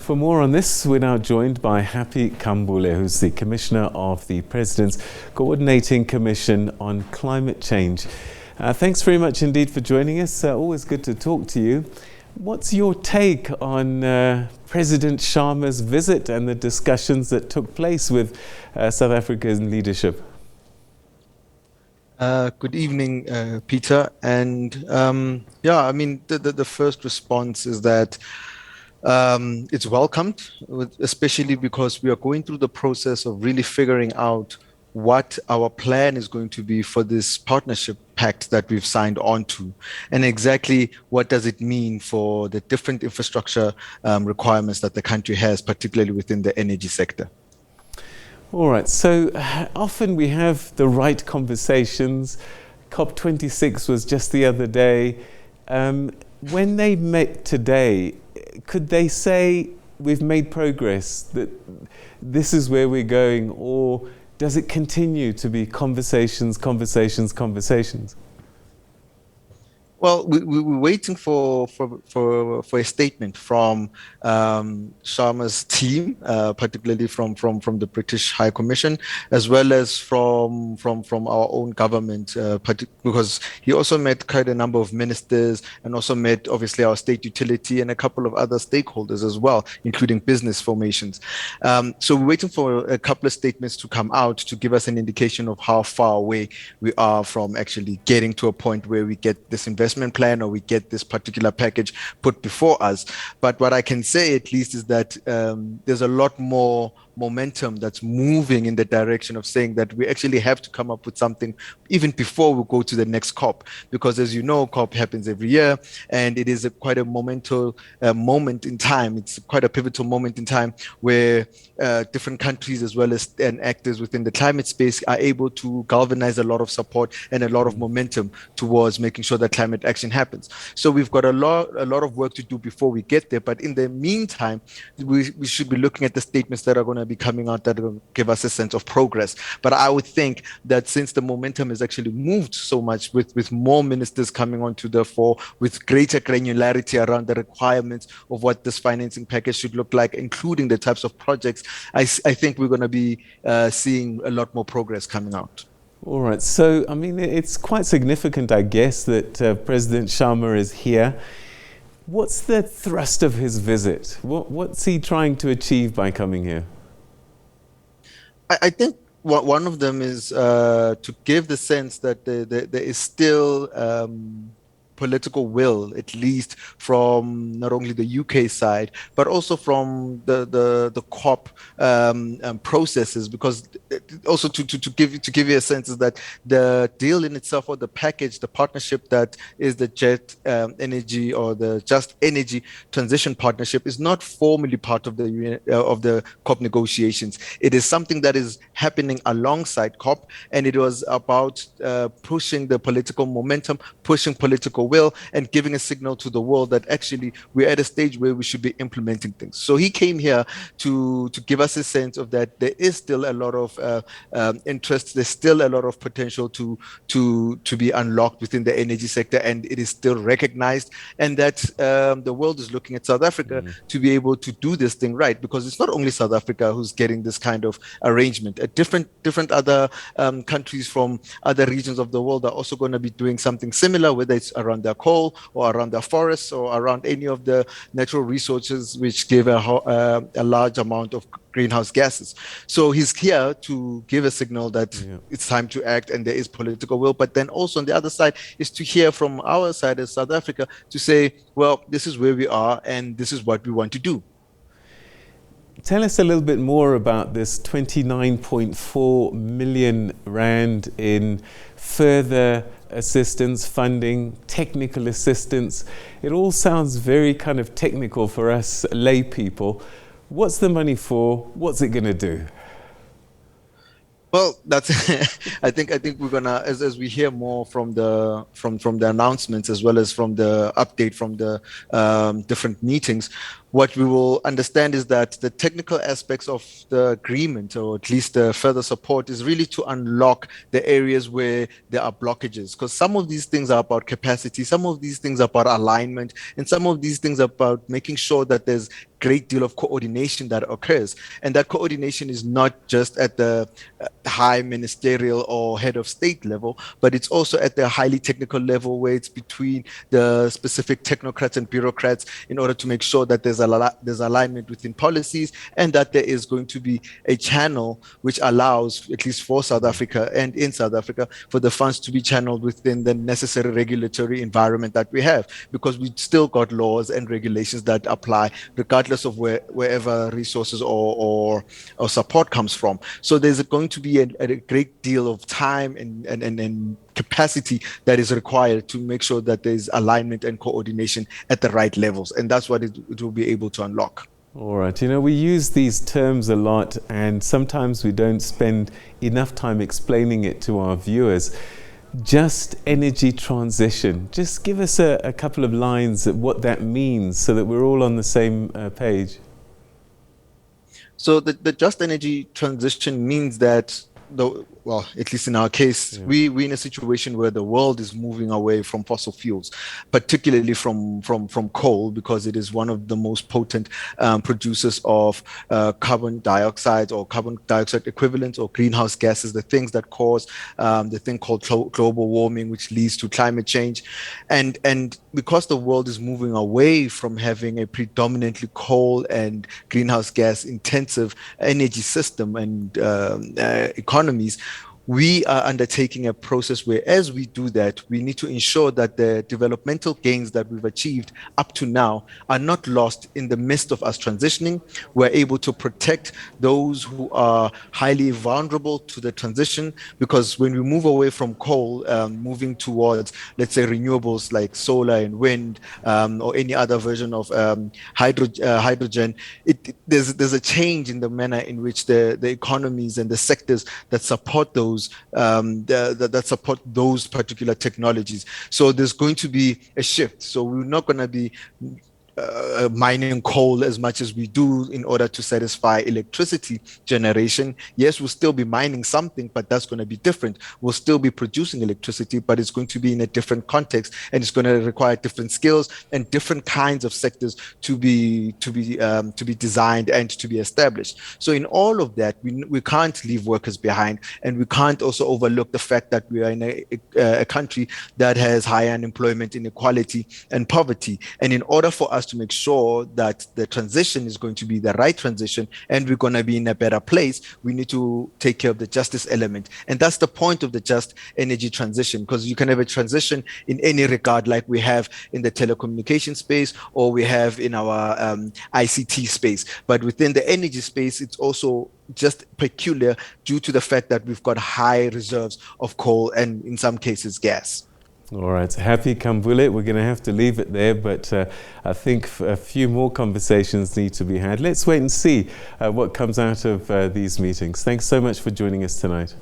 For more on this, we're now joined by Happy Khambule, who's the Commissioner of the President's Coordinating Commission on Climate Change. Thanks very much indeed for joining us. Always good to talk to you. What's your take on President Sharma's visit and the discussions that took place with South African leadership? Good evening, Peter. And the first response is that it's welcomed, especially because we are going through the process of really figuring out what our plan is going to be for this partnership pact that we've signed on to, and exactly what does it mean for the different infrastructure requirements that the country has, particularly within the energy sector. All right, so often we have the right conversations. COP26 was just the other day. When they met today, could they say we've made progress, that this is where we're going, or does it continue to be conversations? Well, we're waiting for a statement from Sharma's team, particularly from the British High Commission, as well as from our own government, because he also met quite a number of ministers and also met obviously our state utility and a couple of other stakeholders as well, including business formations. So we're waiting for a couple of statements to come out to give us an indication of how far away we are from actually getting to a point where we get this investment plan or we get this particular package put before us. But what I can say at least is that there's a lot more momentum that's moving in the direction of saying that we actually have to come up with something even before we go to the next COP, because as you know, COP happens every year and it is quite a monumental moment in time. It's quite a pivotal moment in time where different countries as well as and actors within the climate space are able to galvanize a lot of support and a lot of momentum towards making sure that climate action happens. So we've got a lot of work to do before we get there, but in the meantime we should be looking at the statements that are going to be coming out that will give us a sense of progress. But I would think that since the momentum has actually moved so much with more ministers coming onto the fore, with greater granularity around the requirements of what this financing package should look like, including the types of projects, I think we're going to be seeing a lot more progress coming out. All right, so I mean, it's quite significant, I guess, that President Sharma is here. What's the thrust of his visit? What's he trying to achieve by coming here? I think one of them is to give the sense that there is still political will, at least from not only the UK side, but also from the COP processes, because also to give you a sense is that the deal in itself, or the package, the partnership that is the Jet Energy or the Just Energy Transition Partnership, is not formally part of the COP negotiations. It is something that is happening alongside COP, and it was about pushing the political momentum, pushing political will, and giving a signal to the world that actually we're at a stage where we should be implementing things. So he came here to give us a sense of that there is still a lot of interest, there's still a lot of potential to be unlocked within the energy sector, and it is still recognized, and that the world is looking at South Africa to be able to do this thing right, because it's not only South Africa who's getting this kind of arrangement. Different other countries from other regions of the world are also going to be doing something similar, whether it's around their coal or around their forests or around any of the natural resources which give a large amount of greenhouse gases. So he's here to give a signal that it's time to act and there is political will. But then also on the other side is to hear from our side as South Africa to say, well, this is where we are and this is what we want to do. Tell us a little bit more about this 29.4 million rand in further assistance, funding, technical assistance. It all sounds very kind of technical for us lay people. What's the money for? What's it going to do? Well, that's I think we're gonna, as we hear more from the announcements as well as from the update from the different meetings, what we will understand is that the technical aspects of the agreement, or at least the further support, is really to unlock the areas where there are blockages. Because some of these things are about capacity, some of these things are about alignment, and some of these things are about making sure that there's great deal of coordination that occurs. And that coordination is not just at the high ministerial or head of state level, but it's also at the highly technical level, where it's between the specific technocrats and bureaucrats, in order to make sure that there's alignment within policies, and that there is going to be a channel which allows, at least for South Africa and in South Africa, for the funds to be channeled within the necessary regulatory environment that we have, because we still got laws and regulations that apply regardless of wherever resources or support comes from. So there's going to be a great deal of time and capacity that is required to make sure that there's alignment and coordination at the right levels. And that's what it will be able to unlock. All right. We use these terms a lot, and sometimes we don't spend enough time explaining it to our viewers. Just energy transition. Just give us a couple of lines of what that means, so that we're all on the same page. So the just energy transition means that, well, at least in our case, we're in a situation where the world is moving away from fossil fuels, particularly from coal, because it is one of the most potent producers of carbon dioxide or carbon dioxide equivalents or greenhouse gases, the things that cause the thing called global warming, which leads to climate change. And because the world is moving away from having a predominantly coal and greenhouse gas intensive energy system and economies, we are undertaking a process where, as we do that, we need to ensure that the developmental gains that we've achieved up to now are not lost in the midst of us transitioning. We're able to protect those who are highly vulnerable to the transition, because when we move away from coal, moving towards, let's say, renewables like solar and wind, or any other version of hydrogen, there's a change in the manner in which the economies and the sectors that support those that support those particular technologies. So there's going to be a shift. So we're not going to be mining coal as much as we do in order to satisfy electricity generation. Yes, we'll still be mining something, but that's going to be different. We'll still be producing electricity, but it's going to be in a different context, and it's going to require different skills and different kinds of sectors to be designed and to be established. So in all of that, we can't leave workers behind, and we can't also overlook the fact that we are in a country that has high unemployment, inequality, and poverty. And in order for us to make sure that the transition is going to be the right transition and we're going to be in a better place, we need to take care of the justice element. And that's the point of the just energy transition, because you can have a transition in any regard, like we have in the telecommunication space or we have in our ICT space. But within the energy space, it's also just peculiar due to the fact that we've got high reserves of coal and in some cases gas. All right, happy Khambule. We're going to have to leave it there, but I think a few more conversations need to be had. Let's wait and see what comes out of these meetings. Thanks so much for joining us tonight.